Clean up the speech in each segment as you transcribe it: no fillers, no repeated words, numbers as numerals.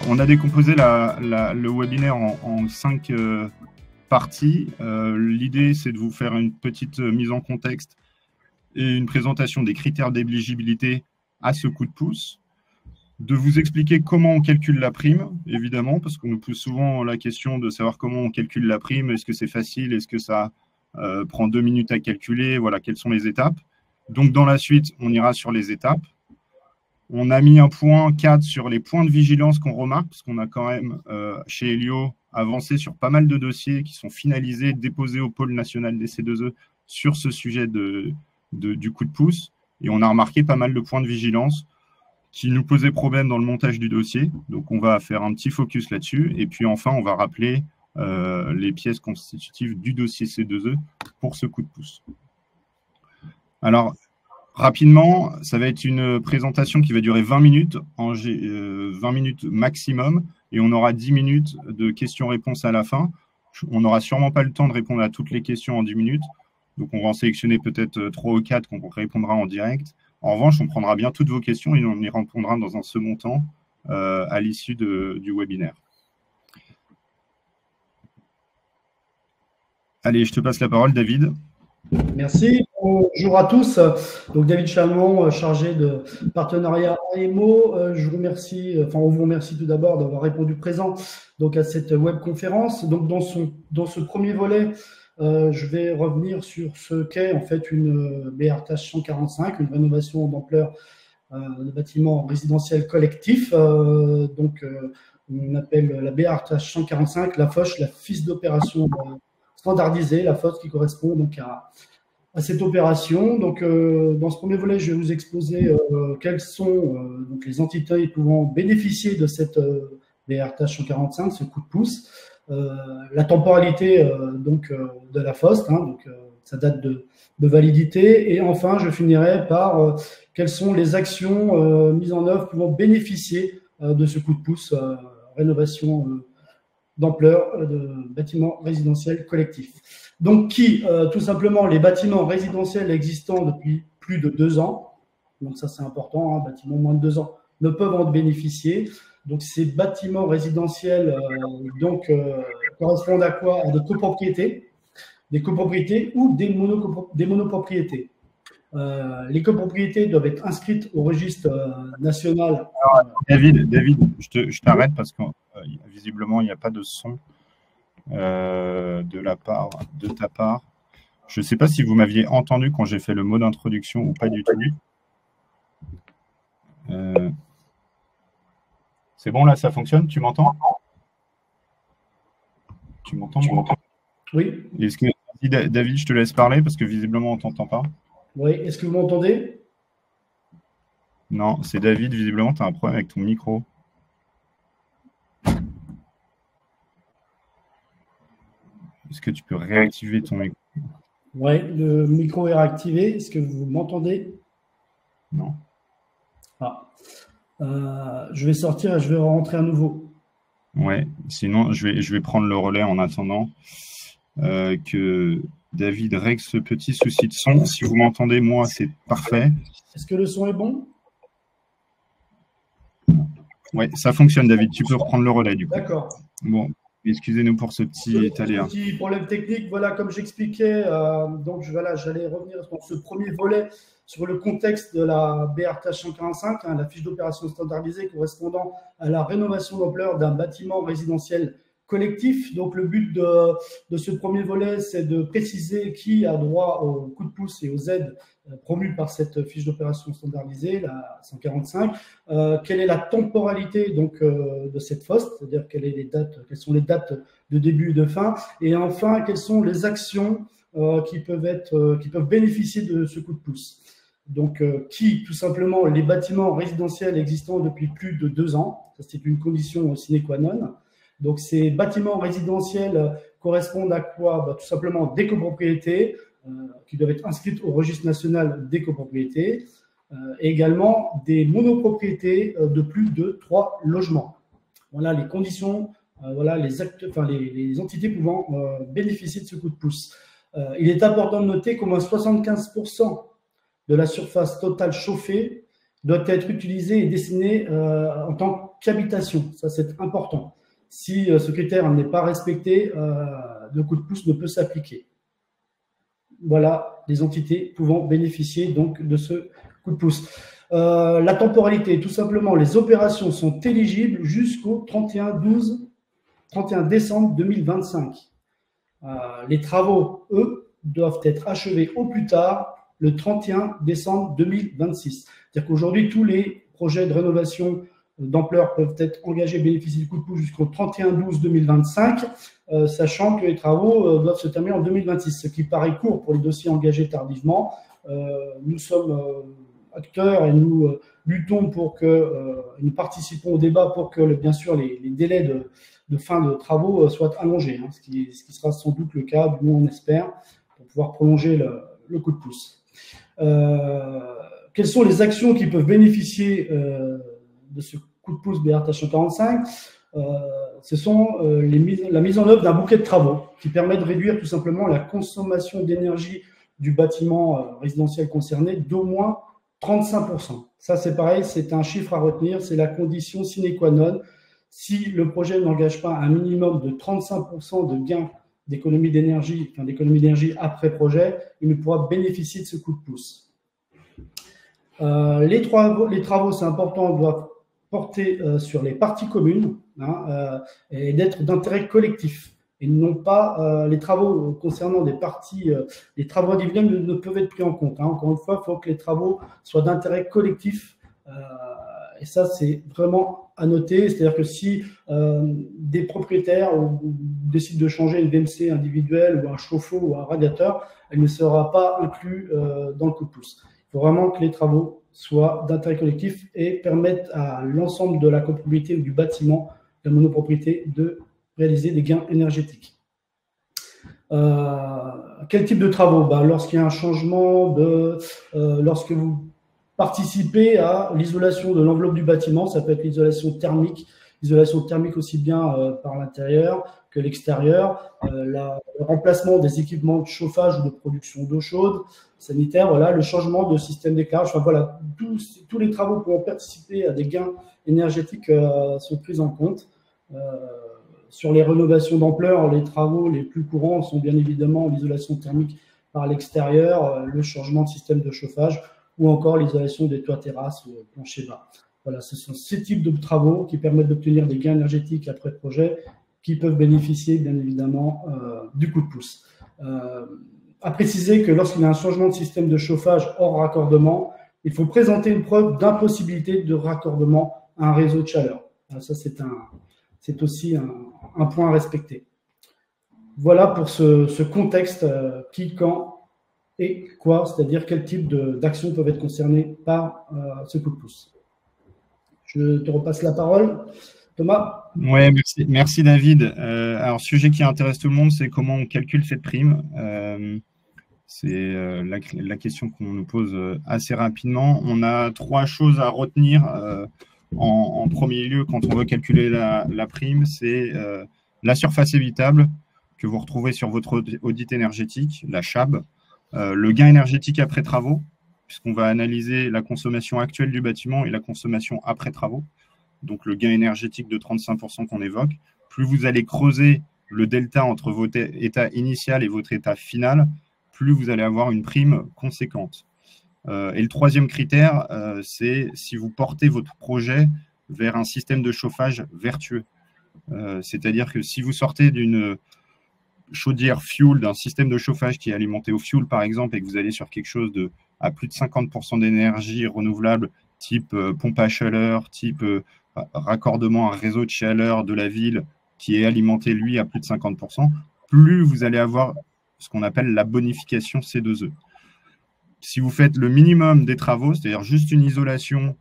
on a décomposé le webinaire en 5 parties. L'idée, c'est de vous faire une petite mise en contexte et une présentation des critères d'éligibilité à ce coup de pouce, de vous expliquer comment on calcule la prime, évidemment, parce qu'on nous pose souvent la question de savoir comment on calcule la prime. Est-ce que c'est facile? Est-ce que ça prend 2 minutes à calculer? Voilà, quelles sont les étapes? Donc, dans la suite, on ira sur les étapes. On a mis un point 4 sur les points de vigilance qu'on remarque, parce qu'on a quand même, chez Elio, avancé sur pas mal de dossiers qui sont finalisés, déposés au pôle national des C2E sur ce sujet du coup de pouce. Et on a remarqué pas mal de points de vigilance qui nous posaient problème dans le montage du dossier. Donc, on va faire un petit focus là-dessus. Et puis, enfin, on va rappeler les pièces constitutives du dossier C2E pour ce coup de pouce. Alors, rapidement, ça va être une présentation qui va durer 20 minutes, 20 minutes maximum, et on aura 10 minutes de questions-réponses à la fin. On n'aura sûrement pas le temps de répondre à toutes les questions en 10 minutes, donc on va en sélectionner peut-être 3 ou 4 qu'on répondra en direct. En revanche, on prendra bien toutes vos questions et on y répondra dans un second temps à l'issue du webinaire. Allez, je te passe la parole, David. Merci. Bonjour à tous. Donc David Chalmont, chargé de partenariat AMO. Je vous remercie, on vous remercie tout d'abord d'avoir répondu présent donc à cette webconférence. Donc dans ce premier volet, je vais revenir sur ce qu'est en fait une BRTH 145, une rénovation d'ampleur de bâtiments résidentiels collectifs. On appelle la BRTH 145 la FOCH, la fiche d'opération standardisée, la FOCH qui correspond donc à cette opération. Donc, dans ce premier volet, je vais vous exposer quelles sont donc les entités pouvant bénéficier de cette BRTH 145, ce coup de pouce, la temporalité de la FOST, sa date de validité, et enfin, je finirai par quelles sont les actions mises en œuvre pouvant bénéficier de ce coup de pouce rénovation d'ampleur de bâtiments résidentiels collectifs. Donc, tout simplement, les bâtiments résidentiels existants depuis plus de 2 ans, donc ça c'est important, bâtiments moins de 2 ans ne peuvent en bénéficier. Donc, ces bâtiments résidentiels correspondent à quoi? À des copropriétés ou des monopropriétés. Les copropriétés doivent être inscrites au registre national. Alors, David, je t'arrête parce que visiblement, il n'y a pas de son de ta part. Je ne sais pas si vous m'aviez entendu quand j'ai fait le mot d'introduction ou pas du tout. C'est bon, là, ça fonctionne? Tu m'entends? Tu m'entends? Oui. Est-ce que, David, je te laisse parler parce que visiblement, on ne t'entend pas. Oui. Est-ce que vous m'entendez? Non, c'est David. Visiblement, tu as un problème avec ton micro. Est-ce que tu peux réactiver ton micro? Oui, le micro est réactivé. Est-ce que vous m'entendez? Non. Je vais sortir et je vais rentrer à nouveau. Ouais, sinon, je vais prendre le relais en attendant que David règle ce petit souci de son. Si vous m'entendez, moi, c'est parfait. Est-ce que le son est bon? Oui, ça fonctionne, David. Tu peux reprendre le relais, du coup. D'accord. Bon, excusez-nous pour ce petit aléa. Petit problème technique, voilà, comme j'expliquais, j'allais revenir dans ce premier volet sur le contexte de la BRTH 145, la fiche d'opération standardisée correspondant à la rénovation d'ampleur d'un bâtiment résidentiel collectif. Donc, le but de ce premier volet, c'est de préciser qui a droit au coup de pouce et aux aides promues par cette fiche d'opération standardisée, la 145. Quelle est la temporalité de cette FOST, c'est-à-dire quelles sont les dates de début et de fin, et enfin, quelles sont les actions qui peuvent bénéficier de ce coup de pouce. Donc, tout simplement, les bâtiments résidentiels existants depuis plus de 2 ans, ça c'est une condition sine qua non. Donc, ces bâtiments résidentiels correspondent à quoi? Tout simplement des copropriétés qui doivent être inscrites au registre national des copropriétés, et également des monopropriétés de plus de 3 logements. Voilà les conditions, les entités pouvant bénéficier de ce coup de pouce. Il est important de noter qu'au moins 75% de la surface totale chauffée doit être utilisé et destiné en tant qu'habitation. Ça, c'est important. Si ce critère n'est pas respecté, le coup de pouce ne peut s'appliquer. Voilà les entités pouvant bénéficier donc de ce coup de pouce. La temporalité, tout simplement, les opérations sont éligibles jusqu'au 31 décembre 2025. Les travaux, eux, doivent être achevés au plus tard le 31 décembre 2026. C'est-à-dire qu'aujourd'hui, tous les projets de rénovation d'ampleur peuvent être engagés, bénéficier du coup de pouce jusqu'au 31/12/2025, sachant que les travaux doivent se terminer en 2026, ce qui paraît court pour les dossiers engagés tardivement. Nous sommes acteurs et nous luttons pour que, nous participons au débat pour que, bien sûr, les délais de fin de travaux soient allongés, ce qui sera sans doute le cas, du moins on espère, pour pouvoir prolonger le coup de pouce. Quelles sont les actions qui peuvent bénéficier de ce coup de pouce BRTH 145? Ce sont la mise en œuvre d'un bouquet de travaux qui permet de réduire tout simplement la consommation d'énergie du bâtiment résidentiel concerné d'au moins 35%. Ça, c'est pareil, c'est un chiffre à retenir, c'est la condition sine qua non. Si le projet n'engage pas un minimum de 35% de gains d'économie d'énergie, après projet, il ne pourra bénéficier de ce coup de pouce. Les travaux, c'est important, doivent porter sur les parties communes et d'être d'intérêt collectif. Et non pas les travaux concernant des parties, les travaux individuels ne peuvent être pris en compte. Encore une fois, il faut que les travaux soient d'intérêt collectif. Et ça, c'est vraiment à noter. C'est-à-dire que si des propriétaires décident de changer une VMC individuelle ou un chauffe-eau ou un radiateur, elle ne sera pas inclue dans le coup de pouce. Il faut vraiment que les travaux soient d'intérêt collectif et permettent à l'ensemble de la copropriété ou du bâtiment, de la monopropriété, de réaliser des gains énergétiques. Quel type de travaux? Lorsqu'il y a un changement lorsque vous participez à l'isolation de l'enveloppe du bâtiment, ça peut être l'isolation thermique aussi bien par l'intérieur que l'extérieur, le remplacement des équipements de chauffage ou de production d'eau chaude, sanitaire, voilà, le changement de système d'éclairage, voilà, tous les travaux pouvant participer à des gains énergétiques sont pris en compte. Sur les rénovations d'ampleur, les travaux les plus courants sont bien évidemment l'isolation thermique par l'extérieur, le changement de système de chauffage ou encore l'isolation des toits terrasses ou planchers bas. Voilà, ce sont ces types de travaux qui permettent d'obtenir des gains énergétiques après projet qui peuvent bénéficier bien évidemment du coup de pouce. À préciser que lorsqu'il y a un changement de système de chauffage hors raccordement, il faut présenter une preuve d'impossibilité de raccordement à un réseau de chaleur. Ça, c'est aussi un point à respecter. Voilà pour ce contexte qui, quand et quoi, c'est-à-dire quel type d'actions peuvent être concernées par ce coup de pouce. Je te repasse la parole. Thomas? Oui, merci David. Alors, sujet qui intéresse tout le monde, c'est comment on calcule cette prime. C'est la question qu'on nous pose assez rapidement. On a 3 choses à retenir en premier lieu quand on veut calculer la prime. C'est la surface évitable que vous retrouvez sur votre audit énergétique, la CHAB, le gain énergétique après travaux, puisqu'on va analyser la consommation actuelle du bâtiment et la consommation après travaux. Donc le gain énergétique de 35% qu'on évoque. Plus vous allez creuser le delta entre votre état initial et votre état final, plus vous allez avoir une prime conséquente. Et le 3e critère, c'est si vous portez votre projet vers un système de chauffage vertueux. C'est-à-dire que si vous sortez d'une chaudière fuel, d'un système de chauffage qui est alimenté au fuel, par exemple, et que vous allez sur quelque chose à plus de 50% d'énergie renouvelable, type pompe à chaleur, type raccordement à un réseau de chaleur de la ville qui est alimenté, lui, à plus de 50%, plus vous allez avoir ce qu'on appelle la bonification C2E. Si vous faites le minimum des travaux, c'est-à-dire juste une isolation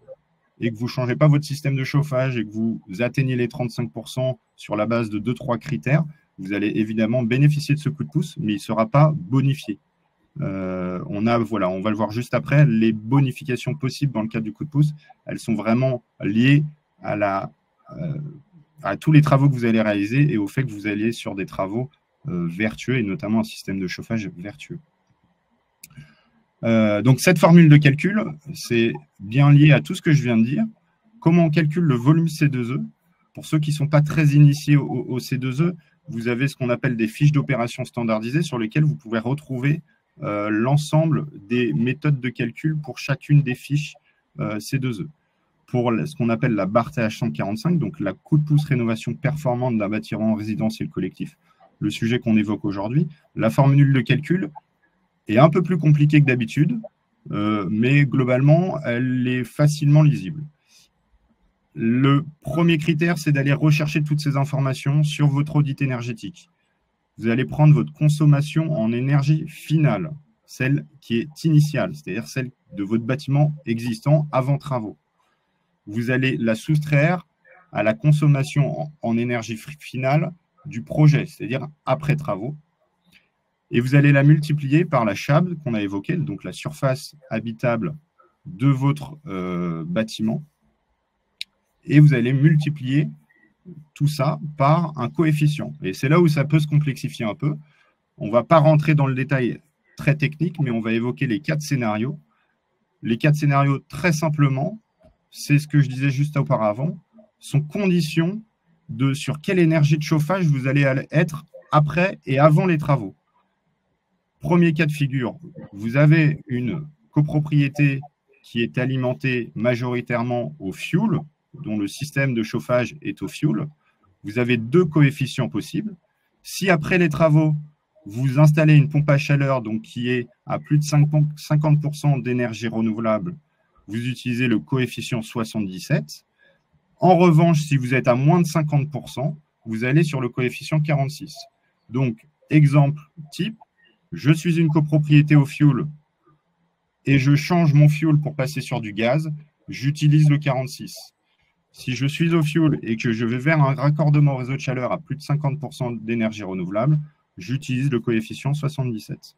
et que vous ne changez pas votre système de chauffage et que vous atteignez les 35% sur la base de 2-3 critères, vous allez évidemment bénéficier de ce coup de pouce, mais il ne sera pas bonifié. On va le voir juste après, les bonifications possibles dans le cadre du coup de pouce, elles sont vraiment liées à tous les travaux que vous allez réaliser et au fait que vous allez sur des travaux vertueux et notamment un système de chauffage vertueux. Donc, cette formule de calcul, c'est bien lié à tout ce que je viens de dire. Comment on calcule le volume C2E? Pour ceux qui ne sont pas très initiés au C2E, vous avez ce qu'on appelle des fiches d'opération standardisées sur lesquelles vous pouvez retrouver l'ensemble des méthodes de calcul pour chacune des fiches C2E. Pour ce qu'on appelle la barre TH145, donc la coût de pouce rénovation performante d'un bâtiment résidentiel collectif, le sujet qu'on évoque aujourd'hui, la formule de calcul est un peu plus compliquée que d'habitude, mais globalement, elle est facilement lisible. Le premier critère, c'est d'aller rechercher toutes ces informations sur votre audit énergétique. Vous allez prendre votre consommation en énergie finale, celle qui est initiale, c'est-à-dire celle de votre bâtiment existant avant travaux. Vous allez la soustraire à la consommation en énergie finale du projet, c'est-à-dire après travaux. Et vous allez la multiplier par la CHAB qu'on a évoquée, donc la surface habitable de votre bâtiment. Et vous allez multiplier tout ça par un coefficient. Et c'est là où ça peut se complexifier un peu. On ne va pas rentrer dans le détail très technique, mais on va évoquer les 4 scénarios. Les 4 scénarios, très simplement, c'est ce que je disais juste auparavant, sont conditions de sur quelle énergie de chauffage vous allez être après et avant les travaux. Premier cas de figure, vous avez une copropriété qui est alimentée majoritairement au fioul, dont le système de chauffage est au fioul. Vous avez 2 coefficients possibles. Si après les travaux, vous installez une pompe à chaleur donc qui est à plus de 50% d'énergie renouvelable, vous utilisez le coefficient 77. En revanche, si vous êtes à moins de 50%, vous allez sur le coefficient 46. Donc, exemple type, je suis une copropriété au fioul et je change mon fioul pour passer sur du gaz, j'utilise le 46. Si je suis au fioul et que je vais vers un raccordement au réseau de chaleur à plus de 50% d'énergie renouvelable, j'utilise le coefficient 77.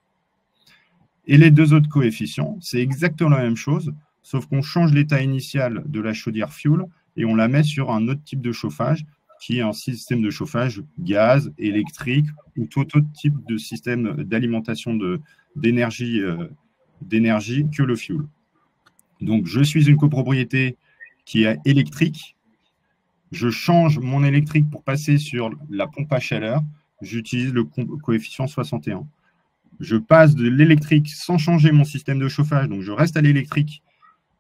Et les 2 autres coefficients, c'est exactement la même chose, sauf qu'on change l'état initial de la chaudière fioul et on la met sur un autre type de chauffage qui est un système de chauffage gaz, électrique ou tout autre type de système d'alimentation d'énergie que le fioul. Donc, je suis une copropriété qui est électrique. Je change mon électrique pour passer sur la pompe à chaleur. J'utilise le coefficient 61. Je passe de l'électrique sans changer mon système de chauffage. Donc, je reste à l'électrique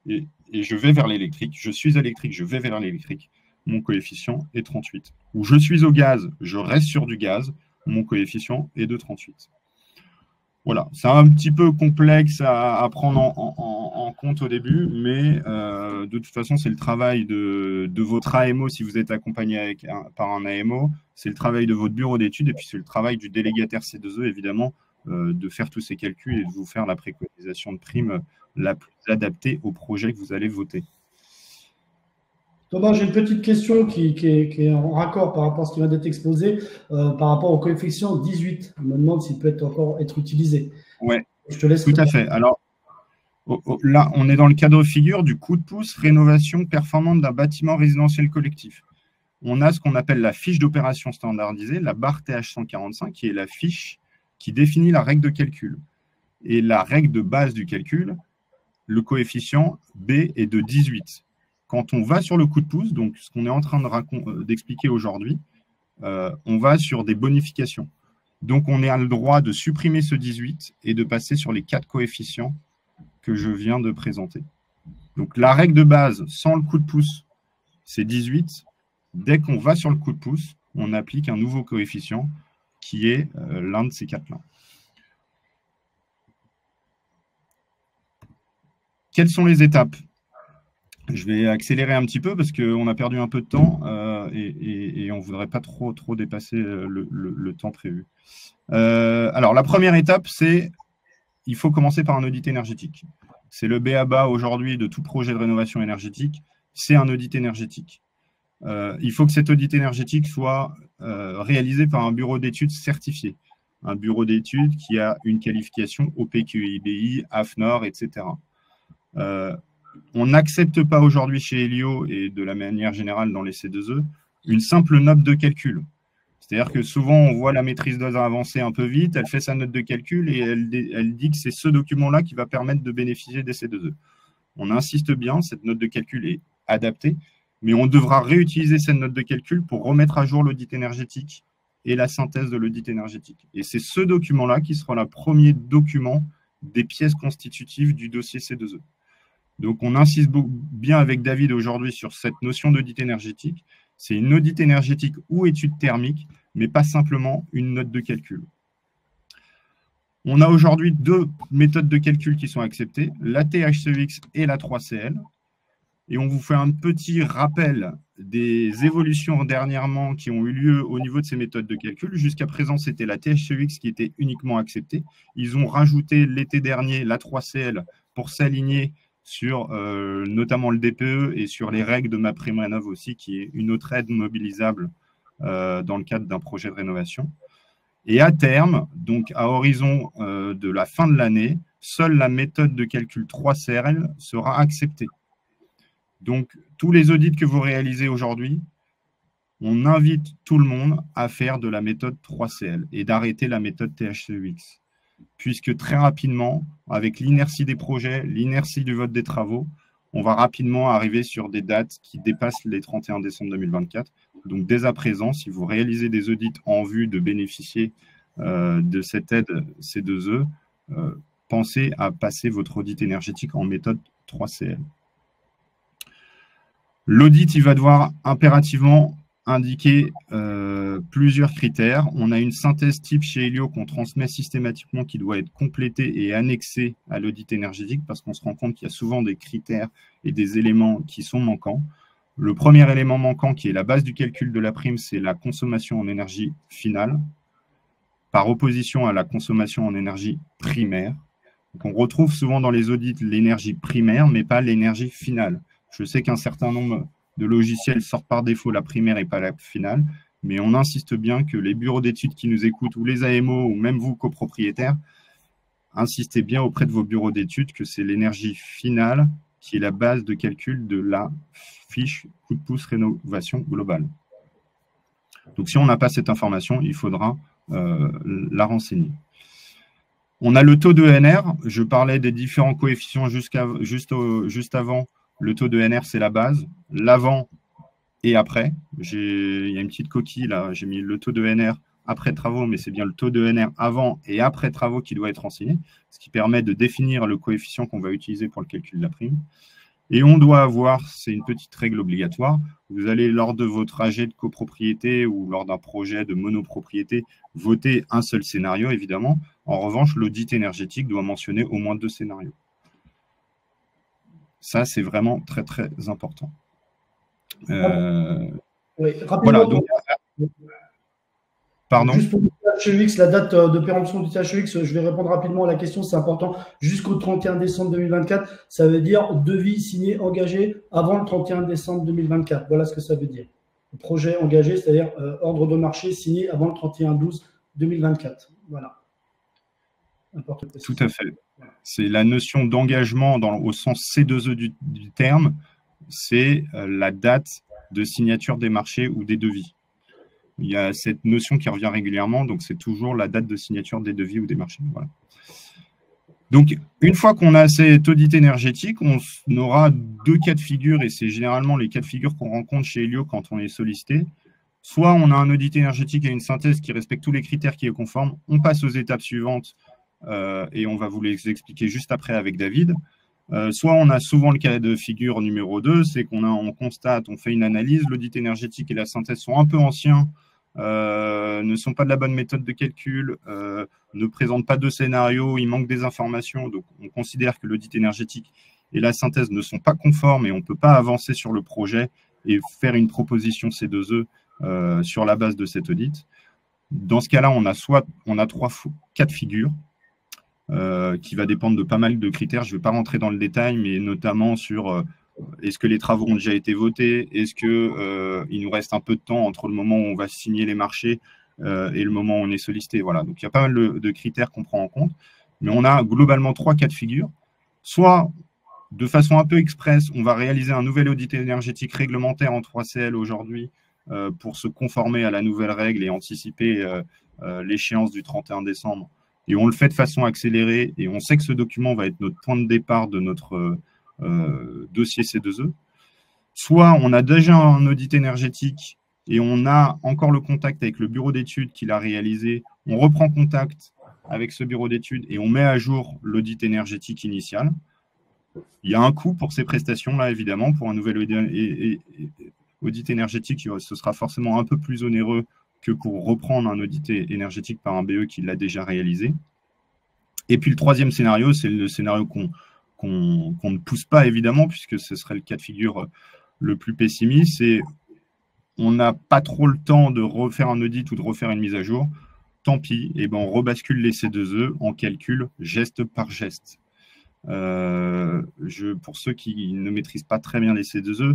et je vais vers l'électrique. Je suis électrique, je vais vers l'électrique. Mon coefficient est 38. Ou je suis au gaz, je reste sur du gaz. Mon coefficient est de 38. Voilà, c'est un petit peu complexe à prendre en compte au début, mais de toute façon, c'est le travail de votre AMO si vous êtes accompagné par un AMO, c'est le travail de votre bureau d'études et puis c'est le travail du délégataire C2E, évidemment, de faire tous ces calculs et de vous faire la préconisation de prime la plus adaptée au projet que vous allez voter. Thomas, j'ai une petite question qui est en raccord par rapport à ce qui vient d'être exposé, par rapport au coefficient 18. Je me demande s'il peut encore être utilisé. Oui, tout à fait. Alors, là, on est dans le cadre de figure du coup de pouce rénovation performante d'un bâtiment résidentiel collectif. On a ce qu'on appelle la fiche d'opération standardisée, la barre TH145, qui est la fiche qui définit la règle de calcul. Et la règle de base du calcul, le coefficient B est de 18. Quand on va sur le coup de pouce, donc ce qu'on est en train d'expliquer aujourd'hui, on va sur des bonifications. Donc, on a le droit de supprimer ce 18 et de passer sur les 4 coefficients que je viens de présenter. Donc, la règle de base, sans le coup de pouce, c'est 18. Dès qu'on va sur le coup de pouce, on applique un nouveau coefficient qui est l'un de ces 4-là. Quelles sont les étapes ? Je vais accélérer un petit peu parce qu'on a perdu un peu de temps et on ne voudrait pas trop dépasser le temps prévu. Alors, la première étape, c'est il faut commencer par un audit énergétique. C'est le b.a.-ba aujourd'hui de tout projet de rénovation énergétique, c'est un audit énergétique. Il faut que cet audit énergétique soit réalisé par un bureau d'études certifié. Un bureau d'études qui a une qualification OPQIBI, AFNOR, etc. On n'accepte pas aujourd'hui chez Helio et de la manière générale dans les C2E une simple note de calcul. C'est-à-dire que souvent, on voit la maîtrise d'œuvre avancer un peu vite, elle fait sa note de calcul et elle dit que c'est ce document-là qui va permettre de bénéficier des C2E. On insiste bien, cette note de calcul est adaptée, mais on devra réutiliser cette note de calcul pour remettre à jour l'audit énergétique et la synthèse de l'audit énergétique. Et c'est ce document-là qui sera le premier document des pièces constitutives du dossier C2E. Donc, on insiste bien avec David aujourd'hui sur cette notion d'audit énergétique. C'est une audit énergétique ou étude thermique, mais pas simplement une note de calcul. On a aujourd'hui 2 méthodes de calcul qui sont acceptées, la THCEX et la 3CL. Et on vous fait un petit rappel des évolutions dernièrement qui ont eu lieu au niveau de ces méthodes de calcul. Jusqu'à présent, c'était la THCEX qui était uniquement acceptée. Ils ont rajouté l'été dernier la 3CL pour s'aligner sur notamment le DPE et sur les règles de MaPrimeRénov' aussi, qui est une autre aide mobilisable dans le cadre d'un projet de rénovation. Et à terme, donc à horizon de la fin de l'année, seule la méthode de calcul 3CL sera acceptée. Donc, tous les audits que vous réalisez aujourd'hui, on invite tout le monde à faire de la méthode 3CL et d'arrêter la méthode THCEX. Puisque très rapidement, avec l'inertie des projets, l'inertie du vote des travaux, on va rapidement arriver sur des dates qui dépassent les 31 décembre 2024. Donc, dès à présent, si vous réalisez des audits en vue de bénéficier de cette aide C2E, pensez à passer votre audit énergétique en méthode 3CL. L'audit, il va devoir impérativement indiquer plusieurs critères. On a une synthèse type chez Helio qu'on transmet systématiquement qui doit être complétée et annexée à l'audit énergétique parce qu'on se rend compte qu'il y a souvent des critères et des éléments qui sont manquants. Le premier élément manquant qui est la base du calcul de la prime, c'est la consommation en énergie finale par opposition à la consommation en énergie primaire. Donc on retrouve souvent dans les audits l'énergie primaire mais pas l'énergie finale. Je sais qu'un certain nombre de logiciels sortent par défaut la primaire et pas la finale, mais on insiste bien que les bureaux d'études qui nous écoutent, ou les AMO, ou même vous, copropriétaires, insistez bien auprès de vos bureaux d'études que c'est l'énergie finale qui est la base de calcul de la fiche coup de pouce rénovation globale. Donc, si on n'a pas cette information, il faudra la renseigner. On a le taux de NR. Je parlais des différents coefficients juste avant. Le taux de NR, c'est la base. L'avant et après. Il y a une petite coquille là. J'ai mis le taux de NR après travaux, mais c'est bien le taux de NR avant et après travaux qui doit être renseigné, ce qui permet de définir le coefficient qu'on va utiliser pour le calcul de la prime. Et on doit avoir, c'est une petite règle obligatoire, vous allez lors de votre trajet de copropriété ou lors d'un projet de monopropriété voter un seul scénario, évidemment. En revanche, l'audit énergétique doit mentionner au moins 2 scénarios. Ça, c'est vraiment très, très important. Oui, rapidement, voilà, donc, pardon. Juste pour le THCEX, la date de péremption du THCEX, je vais répondre rapidement à la question, c'est important. Jusqu'au 31 décembre 2024, ça veut dire devis signé, engagé avant le 31 décembre 2024. Voilà ce que ça veut dire. Projet engagé, c'est-à-dire ordre de marché signé avant le 31/12/2024. Voilà. Tout à fait. C'est la notion d'engagement au sens C2E du terme, c'est la date de signature des marchés ou des devis. Il y a cette notion qui revient régulièrement, donc c'est toujours la date de signature des devis ou des marchés. Voilà. Donc, une fois qu'on a cet audit énergétique, on aura 2 cas de figure, et c'est généralement les cas de figure qu'on rencontre chez Helio quand on est sollicité. Soit on a un audit énergétique et une synthèse qui respecte tous les critères qui est conforme, on passe aux étapes suivantes, et on va vous les expliquer juste après avec David. Soit on a souvent le cas de figure numéro 2, c'est qu'on constate, on fait une analyse, l'audit énergétique et la synthèse sont un peu anciens, ne sont pas de la bonne méthode de calcul, ne présentent pas de scénario, il manque des informations, donc on considère que l'audit énergétique et la synthèse ne sont pas conformes et on ne peut pas avancer sur le projet et faire une proposition C2E sur la base de cet audit. Dans ce cas-là, on a 3 cas de figure. Qui va dépendre de pas mal de critères. Je ne vais pas rentrer dans le détail, mais notamment sur est-ce que les travaux ont déjà été votés, est-ce qu'il nous reste un peu de temps entre le moment où on va signer les marchés et le moment où on est sollicité. Voilà. Donc, il y a pas mal de critères qu'on prend en compte, mais on a globalement 3 cas de figure. Soit, de façon un peu express, on va réaliser un nouvel audit énergétique réglementaire en 3CL aujourd'hui pour se conformer à la nouvelle règle et anticiper l'échéance du 31 décembre. Et on le fait de façon accélérée et on sait que ce document va être notre point de départ de notre dossier C2E. Soit on a déjà un audit énergétique et on a encore le contact avec le bureau d'études qu'il a réalisé. On reprend contact avec ce bureau d'études et on met à jour l'audit énergétique initial. Il y a un coût pour ces prestations-là, évidemment. Pour un nouvel audit énergétique, ce sera forcément un peu plus onéreux que pour reprendre un audit énergétique par un BE qui l'a déjà réalisé. Et puis le troisième scénario, c'est le scénario qu'on ne pousse pas, évidemment, puisque ce serait le cas de figure le plus pessimiste, c'est on n'a pas trop le temps de refaire un audit ou de refaire une mise à jour. Tant pis, et ben on rebascule les C2E en calcul geste par geste. Pour ceux qui ne maîtrisent pas très bien les C2E,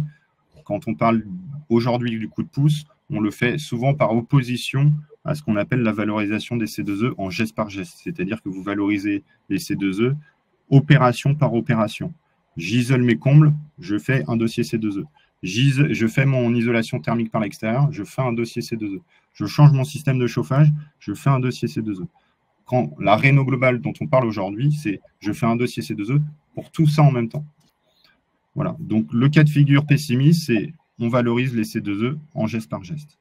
quand on parle aujourd'hui du coup de pouce, on le fait souvent par opposition à ce qu'on appelle la valorisation des C2E en geste par geste. C'est-à-dire que vous valorisez les C2E opération par opération. J'isole mes combles, je fais un dossier C2E. Je fais mon isolation thermique par l'extérieur, je fais un dossier C2E. Je change mon système de chauffage, je fais un dossier C2E. Quand la réno globale dont on parle aujourd'hui, c'est je fais un dossier C2E pour tout ça en même temps. Voilà. Donc, le cas de figure pessimiste, c'est on valorise les C2E en geste par geste.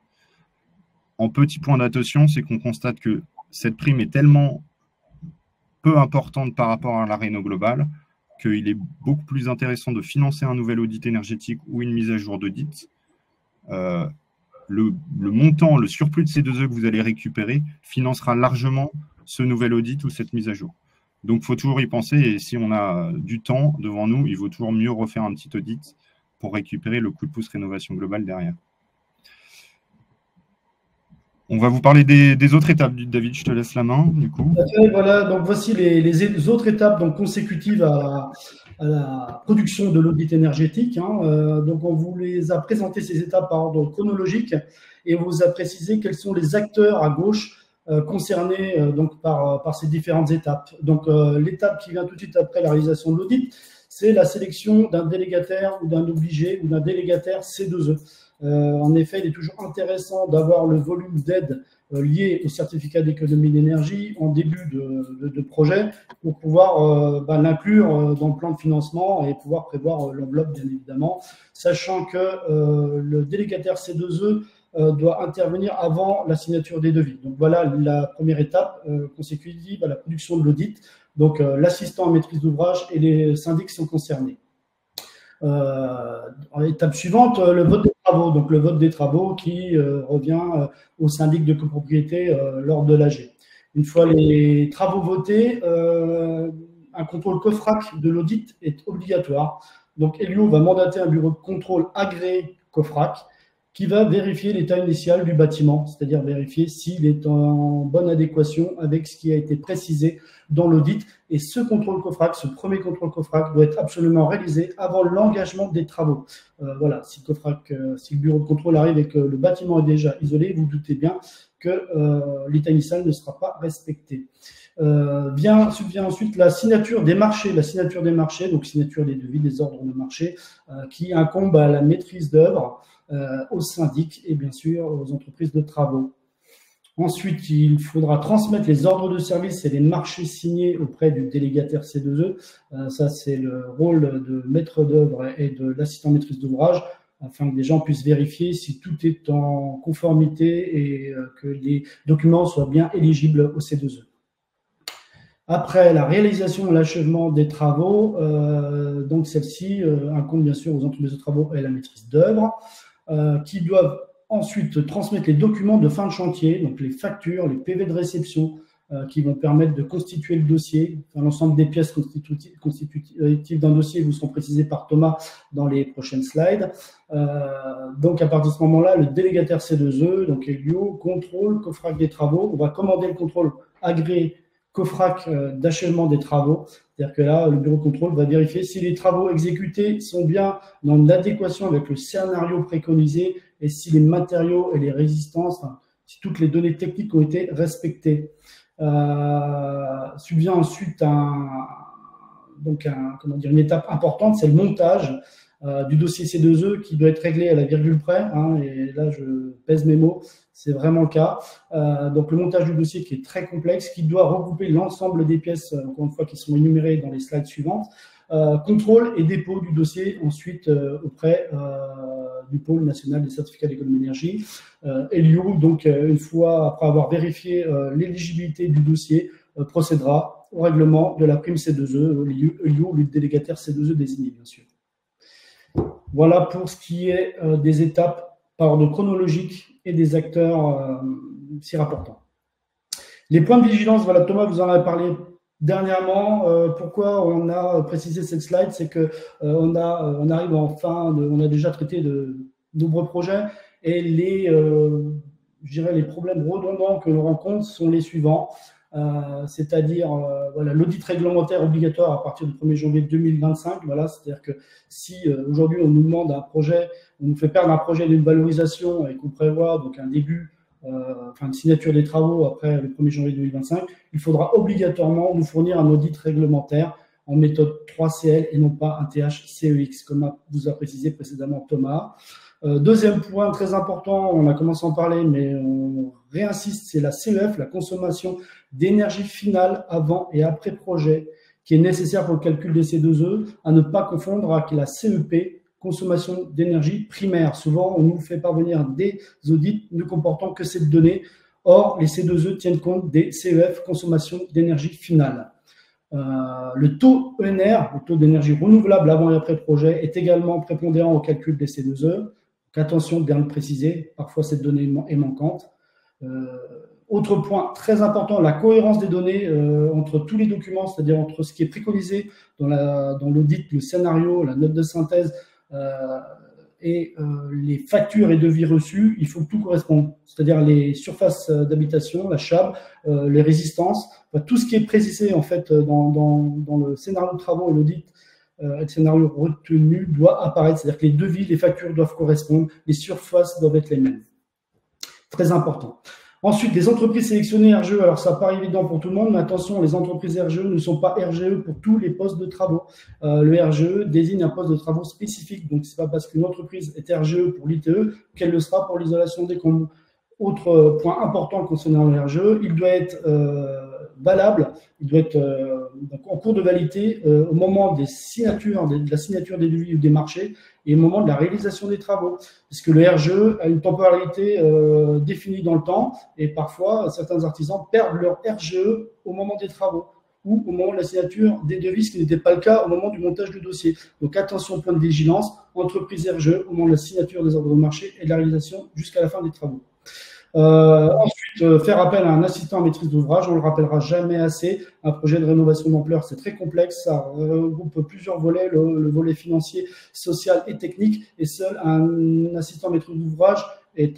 En petit point d'attention, c'est qu'on constate que cette prime est tellement peu importante par rapport à la réno globale qu'il est beaucoup plus intéressant de financer un nouvel audit énergétique ou une mise à jour d'audit. Le montant, le surplus de C2E que vous allez récupérer financera largement ce nouvel audit ou cette mise à jour. Donc, il faut toujours y penser. Et si on a du temps devant nous, il vaut toujours mieux refaire un petit audit pour récupérer le coup de pouce rénovation globale derrière. On va vous parler des autres étapes. David, je te laisse la main, du coup. Voilà, donc voici les autres étapes donc, consécutives à la production de l'audit énergétique. Donc, on vous les a présentées, ces étapes par ordre chronologique, et on vous a précisé quels sont les acteurs à gauche concernés donc, par ces différentes étapes. Donc, l'étape qui vient tout de suite après la réalisation de l'audit, c'est la sélection d'un délégataire ou d'un obligé ou d'un délégataire C2E. En effet, il est toujours intéressant d'avoir le volume d'aide lié au certificat d'économie d'énergie en début de projet pour pouvoir l'inclure dans le plan de financement et pouvoir prévoir l'enveloppe, bien évidemment, sachant que le délégataire C2E doit intervenir avant la signature des devis. Donc voilà la première étape consécutive à la production de l'audit. Donc l'assistant à maîtrise d'ouvrage et les syndics sont concernés. En étape suivante, le vote des travaux. Donc le vote des travaux qui revient au syndic de copropriété lors de l'AG. Une fois les travaux votés, un contrôle COFRAC de l'audit est obligatoire. Donc Elio va mandater un bureau de contrôle agréé COFRAC qui va vérifier l'état initial du bâtiment, c'est-à-dire vérifier s'il est en bonne adéquation avec ce qui a été précisé dans l'audit. Et ce contrôle COFRAC, ce premier contrôle COFRAC doit être absolument réalisé avant l'engagement des travaux. Voilà, si le bureau de contrôle arrive et que le bâtiment est déjà isolé, vous doutez bien que l'état initial ne sera pas respecté. Vient ensuite la signature des marchés. La signature des marchés, donc signature des devis, des ordres de marché, qui incombe à la maîtrise d'œuvre, aux syndics et bien sûr aux entreprises de travaux. Ensuite, il faudra transmettre les ordres de service et les marchés signés auprès du délégataire C2E. Ça, c'est le rôle de maître d'œuvre et de l'assistant maîtrise d'ouvrage, afin que les gens puissent vérifier si tout est en conformité et que les documents soient bien éligibles au C2E. Après la réalisation et l'achèvement des travaux, donc celle-ci incombe bien sûr aux entreprises de travaux et à la maîtrise d'œuvre, qui doivent ensuite transmettre les documents de fin de chantier, donc les factures, les PV de réception, qui vont permettre de constituer le dossier. Enfin, l'ensemble des pièces constitutives d'un dossier vous seront précisées par Thomas dans les prochaines slides. Donc, à partir de ce moment-là, le délégataire C2E, donc Elio, contrôle COFRAC des travaux. On va commander le contrôle agréé COFRAC d'achèvement des travaux. C'est-à-dire que là, le bureau de contrôle va vérifier si les travaux exécutés sont bien en adéquation avec le scénario préconisé et si les matériaux et les résistances, si toutes les données techniques ont été respectées. Subvient ensuite une étape importante, c'est le montage. du dossier C2E qui doit être réglé à la virgule près, hein, et là je pèse mes mots, c'est vraiment le cas. Donc le montage du dossier qui est très complexe, qui doit regrouper l'ensemble des pièces, encore une fois, qui sont énumérées dans les slides suivantes. Contrôle et dépôt du dossier ensuite auprès du pôle national des certificats d'économie d'énergie. Elio, donc une fois après avoir vérifié l'éligibilité du dossier, procédera au règlement de la prime C2E, Elio, le délégataire C2E désigné, bien sûr. Voilà pour ce qui est des étapes par ordre chronologique et des acteurs s'y rapportant. Les points de vigilance, voilà, Thomas, vous en avez parlé dernièrement. Pourquoi on a précisé cette slide, c'est que on arrive en fin on a déjà traité de nombreux projets et je dirais les problèmes redondants que l'on rencontre sont les suivants. C'est-à-dire voilà, l'audit réglementaire obligatoire à partir du 1er janvier 2025. Voilà, c'est-à-dire que si aujourd'hui on nous demande un projet, on nous fait perdre un projet d'une valorisation et qu'on prévoit donc un début, une signature des travaux après le 1er janvier 2025, il faudra obligatoirement nous fournir un audit réglementaire en méthode 3CL et non pas un THCEX, comme vous a précisé précédemment Thomas. Deuxième point très important, on a commencé à en parler, mais on réinsiste, c'est la CEF, la consommation d'énergie finale avant et après projet, qui est nécessaire pour le calcul des C2E, à ne pas confondre avec la CEP, consommation d'énergie primaire. Souvent, on nous fait parvenir des audits ne comportant que cette donnée. Or, les C2E tiennent compte des CEF, consommation d'énergie finale. Le taux ENR, le taux d'énergie renouvelable avant et après projet, est également prépondérant au calcul des C2E. Donc, attention, bien le préciser, parfois cette donnée est manquante. Autre point très important, la cohérence des données entre tous les documents, c'est-à-dire entre ce qui est préconisé dans l'audit, le scénario, la note de synthèse et les factures et devis reçus, il faut que tout corresponde, c'est-à-dire les surfaces d'habitation, la CHAB, les résistances, tout ce qui est précisé en fait dans le scénario de travaux et l'audit, le scénario retenu doit apparaître, c'est-à-dire que les devis, les factures doivent correspondre, les surfaces doivent être les mêmes. Très important. Ensuite, les entreprises sélectionnées RGE, alors ça paraît évident pour tout le monde, mais attention, les entreprises RGE ne sont pas RGE pour tous les postes de travaux. Le RGE désigne un poste de travaux spécifique, donc ce n'est pas parce qu'une entreprise est RGE pour l'ITE qu'elle le sera pour l'isolation des combles. Autre point important concernant le RGE, il doit être valable, il doit être donc en cours de validité au moment de la signature des devis ou des marchés et au moment de la réalisation des travaux. Parce que le RGE a une temporalité définie dans le temps et parfois certains artisans perdent leur RGE au moment des travaux ou au moment de la signature des devis, ce qui n'était pas le cas au moment du montage du dossier. Donc attention, point de vigilance, entreprise RGE au moment de la signature des ordres de marché et de la réalisation jusqu'à la fin des travaux. Ensuite, faire appel à un assistant à maîtrise d'ouvrage, on ne le rappellera jamais assez. Un projet de rénovation d'ampleur, c'est très complexe, ça regroupe plusieurs volets, le volet financier, social et technique, et seul un assistant à maîtrise d'ouvrage est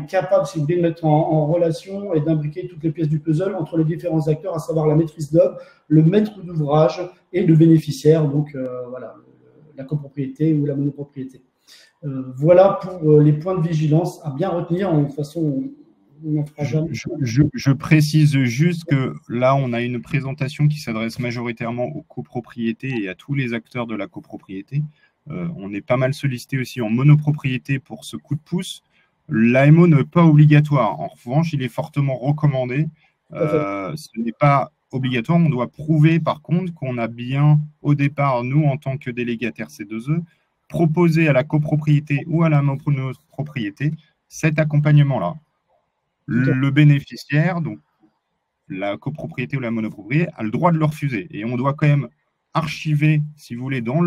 capable, si vous voulez, de mettre en relation et d'imbriquer toutes les pièces du puzzle entre les différents acteurs, à savoir la maîtrise d'œuvre, le maître d'ouvrage et le bénéficiaire, donc voilà, la copropriété ou la monopropriété. Voilà pour les points de vigilance à bien retenir. De toute façon, on n'en fera jamais. Je précise juste que là, on a une présentation qui s'adresse majoritairement aux copropriétés et à tous les acteurs de la copropriété. On est pas mal sollicité aussi en monopropriété pour ce coup de pouce. L'AMO n'est pas obligatoire. En revanche, il est fortement recommandé. Ce n'est pas obligatoire. On doit prouver, par contre, qu'on a bien, au départ, nous, en tant que délégataire C2E, proposer à la copropriété ou à la monopropriété cet accompagnement-là. Le bénéficiaire, donc la copropriété ou la monopropriété, a le droit de le refuser. Et on doit quand même archiver, si vous voulez, dans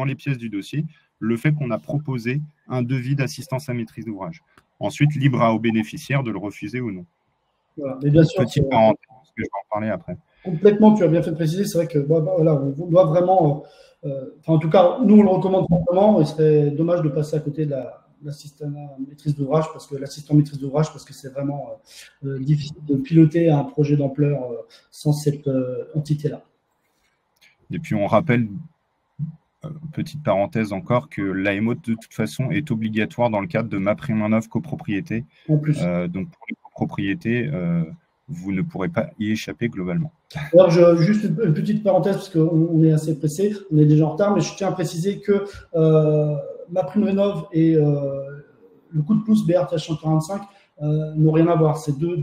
les pièces du dossier, le fait qu'on a proposé un devis d'assistance à maîtrise d'ouvrage. Ensuite, libre au bénéficiaire de le refuser ou non. Voilà. Mais bien sûr, petite parenthèse, parce que je vais en parler après. Complètement, tu as bien fait de préciser. C'est vrai que voilà, on doit vraiment, en tout cas, nous on le recommande fortement. Il serait dommage de passer à côté de l'assistant maîtrise d'ouvrage parce que c'est vraiment difficile de piloter un projet d'ampleur sans cette entité-là. Et puis on rappelle, petite parenthèse encore, que l'AMO de toute façon est obligatoire dans le cadre de MaPrimeRénov' copropriété. En plus. Donc pour les copropriétés, vous ne pourrez pas y échapper globalement. Alors, juste une petite parenthèse, parce qu'on est assez pressé, on est déjà en retard, mais je tiens à préciser que MaPrimeRénov' et le coup de pouce BRTH 145 n'ont rien à voir. C'est deux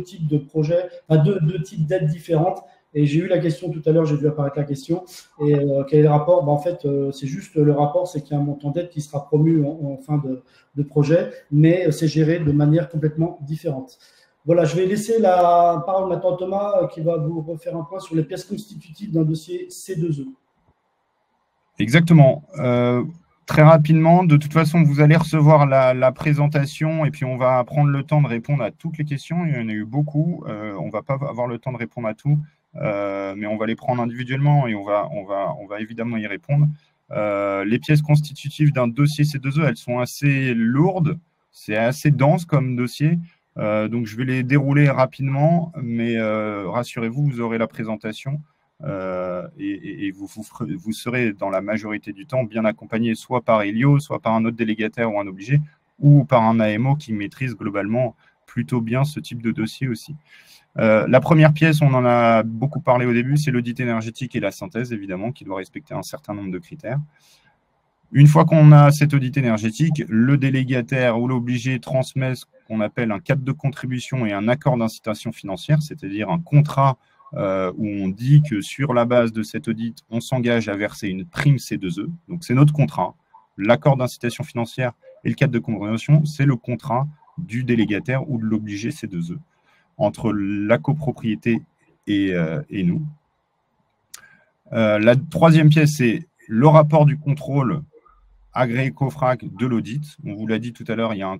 types de projets, enfin deux types d'aides différentes. Et j'ai eu la question tout à l'heure, j'ai vu apparaître la question. Et quel est le rapport? En fait, c'est juste le rapport, c'est qu'il y a un montant d'aide qui sera promu en fin de projet, mais c'est géré de manière complètement différente. Voilà, je vais laisser la parole maintenant à Thomas qui va vous refaire un point sur les pièces constitutives d'un dossier C2E. Exactement. Très rapidement, de toute façon, vous allez recevoir la présentation et puis on va prendre le temps de répondre à toutes les questions. Il y en a eu beaucoup. On ne va pas avoir le temps de répondre à tout, mais on va les prendre individuellement et on va évidemment y répondre. Les pièces constitutives d'un dossier C2E, elles sont assez lourdes. C'est assez dense comme dossier. Donc, je vais les dérouler rapidement, mais rassurez-vous, vous aurez la présentation et vous serez dans la majorité du temps bien accompagné soit par Elio, soit par un autre délégataire ou un obligé, ou par un AMO qui maîtrise globalement plutôt bien ce type de dossier aussi. La première pièce, on en a beaucoup parlé au début, c'est l'audit énergétique et la synthèse, évidemment, qui doit respecter un certain nombre de critères. Une fois qu'on a cet audit énergétique, le délégataire ou l'obligé transmet ce qu'on appelle un cadre de contribution et un accord d'incitation financière, c'est-à-dire un contrat où on dit que sur la base de cet audit, on s'engage à verser une prime C2E. Donc, c'est notre contrat. L'accord d'incitation financière et le cadre de contribution, c'est le contrat du délégataire ou de l'obligé C2E entre la copropriété et nous. La troisième pièce, c'est le rapport du contrôle agréé COFRAC de l'audit. On vous l'a dit tout à l'heure, il y a un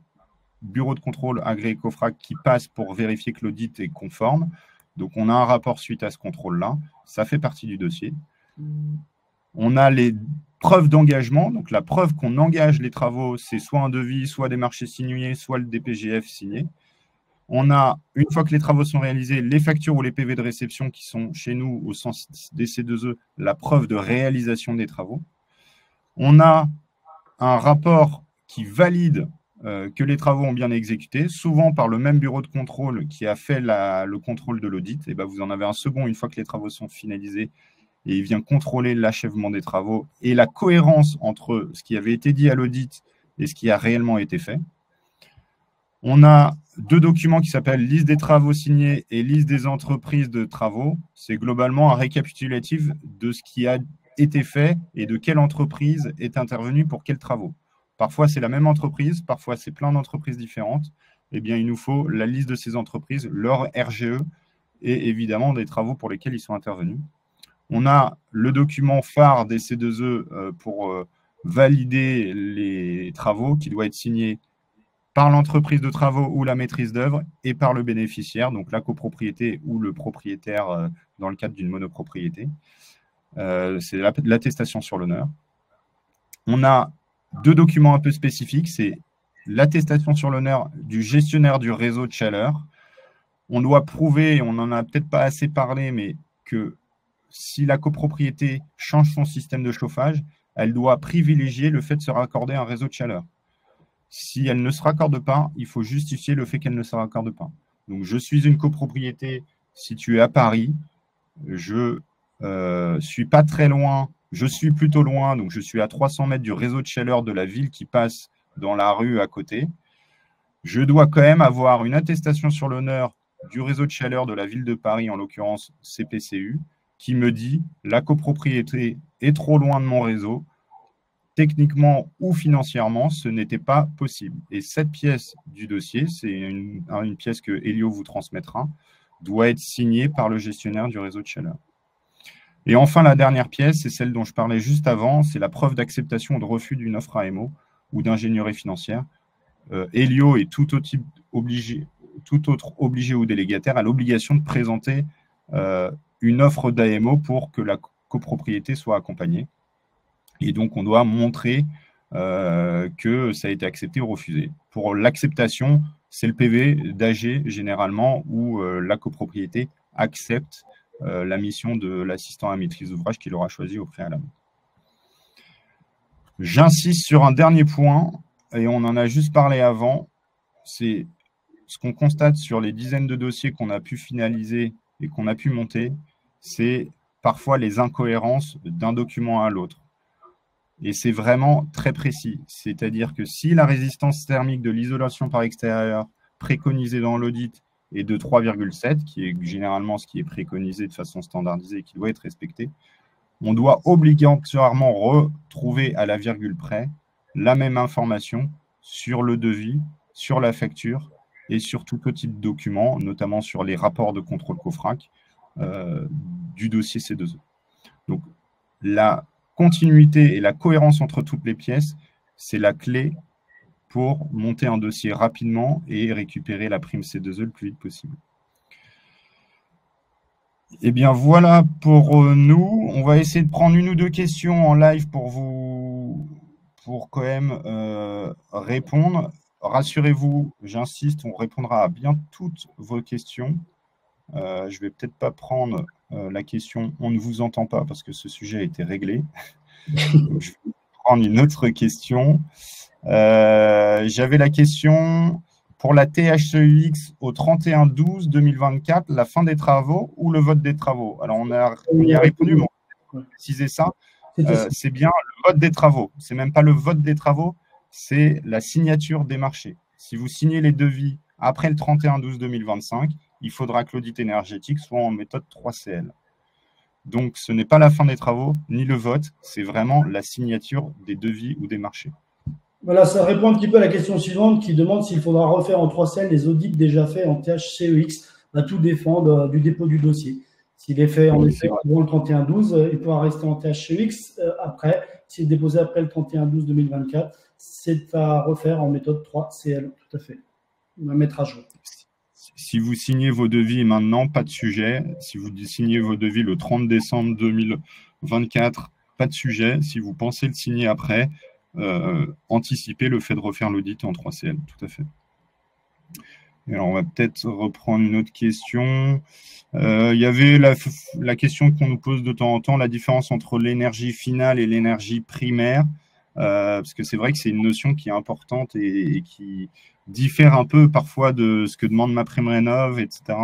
bureau de contrôle agréé COFRAC qui passe pour vérifier que l'audit est conforme. Donc, on a un rapport suite à ce contrôle-là. Ça fait partie du dossier. On a les preuves d'engagement. Donc, la preuve qu'on engage les travaux, c'est soit un devis, soit des marchés signés, soit le DPGF signé. On a, une fois que les travaux sont réalisés, les factures ou les PV de réception qui sont chez nous, au sens des C2E, la preuve de réalisation des travaux. On a un rapport qui valide que les travaux ont bien exécuté, souvent par le même bureau de contrôle qui a fait le contrôle de l'audit. Et ben, vous en avez un second une fois que les travaux sont finalisés et il vient contrôler l'achèvement des travaux et la cohérence entre ce qui avait été dit à l'audit et ce qui a réellement été fait. On a deux documents qui s'appellent liste des travaux signés et liste des entreprises de travaux. C'est globalement un récapitulatif de ce qui a été fait et de quelle entreprise est intervenue pour quels travaux. Parfois, c'est la même entreprise, parfois, c'est plein d'entreprises différentes. Eh bien, il nous faut la liste de ces entreprises, leur RGE et évidemment des travaux pour lesquels ils sont intervenus. On a le document phare des C2E pour valider les travaux qui doit être signé par l'entreprise de travaux ou la maîtrise d'œuvre et par le bénéficiaire, donc la copropriété ou le propriétaire dans le cadre d'une monopropriété. C'est l'attestation sur l'honneur. On a deux documents un peu spécifiques, c'est l'attestation sur l'honneur du gestionnaire du réseau de chaleur. On doit prouver, on n'en a peut-être pas assez parlé, mais que si la copropriété change son système de chauffage, elle doit privilégier le fait de se raccorder à un réseau de chaleur. Si elle ne se raccorde pas, il faut justifier le fait qu'elle ne se raccorde pas. Donc, je suis une copropriété située à Paris, je suis pas très loin, je suis plutôt loin, donc je suis à 300 mètres du réseau de chaleur de la ville qui passe dans la rue à côté. Je dois quand même avoir une attestation sur l'honneur du réseau de chaleur de la ville de Paris, en l'occurrence CPCU, qui me dit la copropriété est trop loin de mon réseau, techniquement ou financièrement, ce n'était pas possible. Et cette pièce du dossier, c'est une pièce que Elio vous transmettra, doit être signée par le gestionnaire du réseau de chaleur. Et enfin, la dernière pièce, c'est celle dont je parlais juste avant, c'est la preuve d'acceptation ou de refus d'une offre AMO ou d'ingénierie financière. Elio et tout autre obligé ou délégataire a l'obligation de présenter une offre d'AMO pour que la copropriété soit accompagnée. Et donc, on doit montrer que ça a été accepté ou refusé. Pour l'acceptation, c'est le PV d'AG généralement où la copropriété accepte la mission de l'assistant à maîtrise d'ouvrage qu'il aura choisi au préalable. J'insiste sur un dernier point, et on en a juste parlé avant, c'est ce qu'on constate sur les dizaines de dossiers qu'on a pu finaliser et qu'on a pu monter, c'est parfois les incohérences d'un document à l'autre. Et c'est vraiment très précis. C'est-à-dire que si la résistance thermique de l'isolation par extérieur préconisée dans l'audit est de 3,7, qui est généralement ce qui est préconisé de façon standardisée et qui doit être respecté, on doit obligatoirement retrouver à la virgule près la même information sur le devis, sur la facture et sur tout petit document, notamment sur les rapports de contrôle COFRAC du dossier C2E. Donc, la continuité et la cohérence entre toutes les pièces, c'est la clé pour monter un dossier rapidement et récupérer la prime C2E le plus vite possible. Eh bien, voilà pour nous. On va essayer de prendre une ou deux questions en live pour quand même répondre. Rassurez-vous, j'insiste, on répondra à bien toutes vos questions. Je ne vais peut-être pas prendre la question « On ne vous entend pas » parce que ce sujet a été réglé. Donc, je vais prendre une autre question. J'avais la question pour la THCEX au 31/12/2024, la fin des travaux ou le vote des travaux. Alors, on y a répondu, mais on va préciser ça. C'est bien le vote des travaux. Ce n'est même pas le vote des travaux, c'est la signature des marchés. Si vous signez les devis après le 31/12/2025, il faudra que l'audit énergétique soit en méthode 3CL. Donc, ce n'est pas la fin des travaux, ni le vote, c'est vraiment la signature des devis ou des marchés. Voilà, ça répond un petit peu à la question suivante qui demande s'il faudra refaire en 3CL les audits déjà faits en THCEX. Tout dépend du dépôt du dossier. S'il est fait en effet avant le 31/12, il pourra rester en THCEX. Après, s'il est déposé après le 31/12/2024, c'est à refaire en méthode 3CL, tout à fait. On va mettre à jour. Si vous signez vos devis maintenant, pas de sujet. Si vous signez vos devis le 30 décembre 2024, pas de sujet. Si vous pensez le signer après, anticipez le fait de refaire l'audit en 3CL, tout à fait. Et alors, on va peut-être reprendre une autre question. Il y avait la question qu'on nous pose de temps en temps, la différence entre l'énergie finale et l'énergie primaire, parce que c'est vrai que c'est une notion qui est importante et qui diffère un peu parfois de ce que demande MaPrimeRénov', etc.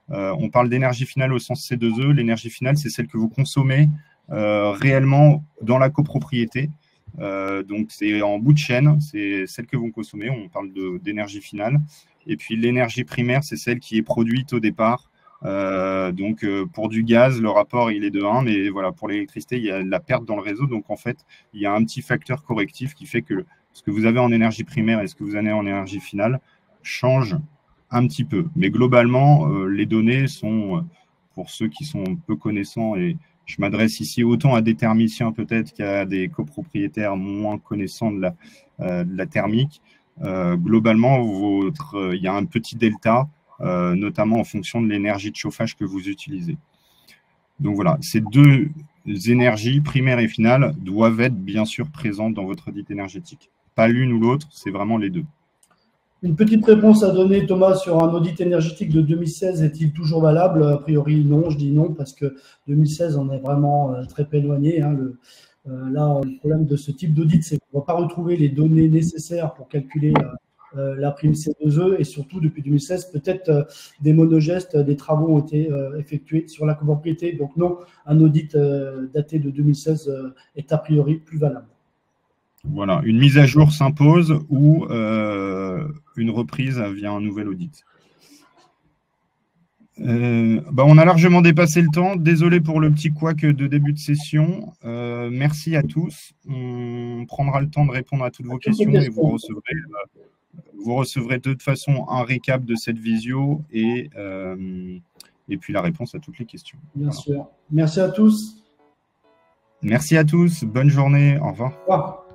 On parle d'énergie finale au sens C2E. L'énergie finale, c'est celle que vous consommez réellement dans la copropriété. Donc, c'est en bout de chaîne, c'est celle que vous consommez. On parle d'énergie finale. Et puis, l'énergie primaire, c'est celle qui est produite au départ. Donc, pour du gaz, le rapport, il est de 1. Mais voilà, pour l'électricité, il y a de la perte dans le réseau. Donc, en fait, il y a un petit facteur correctif qui fait que ce que vous avez en énergie primaire et ce que vous avez en énergie finale change un petit peu. Mais globalement, les données sont, pour ceux qui sont peu connaissants, et je m'adresse ici autant à des thermiciens peut-être qu'à des copropriétaires moins connaissants de la thermique. Globalement, il y a un petit delta, notamment en fonction de l'énergie de chauffage que vous utilisez. Donc voilà, ces deux énergies, primaire et finale, doivent être bien sûr présentes dans votre audit énergétique. Pas l'une ou l'autre, c'est vraiment les deux. Une petite réponse à donner, Thomas, sur un audit énergétique de 2016, est-il toujours valable? A priori, non, je dis non, parce que 2016, on est vraiment très peu éloigné. Là, le problème de ce type d'audit, c'est qu'on ne va pas retrouver les données nécessaires pour calculer la prime C2E, et surtout, depuis 2016, peut-être des monogestes, des travaux ont été effectués sur la copropriété. Donc non, un audit daté de 2016 est a priori plus valable. Voilà, une mise à jour s'impose ou une reprise via un nouvel audit. On a largement dépassé le temps. Désolé pour le petit couac de début de session. Merci à tous. On prendra le temps de répondre à toutes vos questions et vous recevrez de toute façon un récap de cette visio et puis la réponse à toutes les questions. Bien sûr. Merci à tous. Merci à tous. Bonne journée. Au revoir. Au revoir.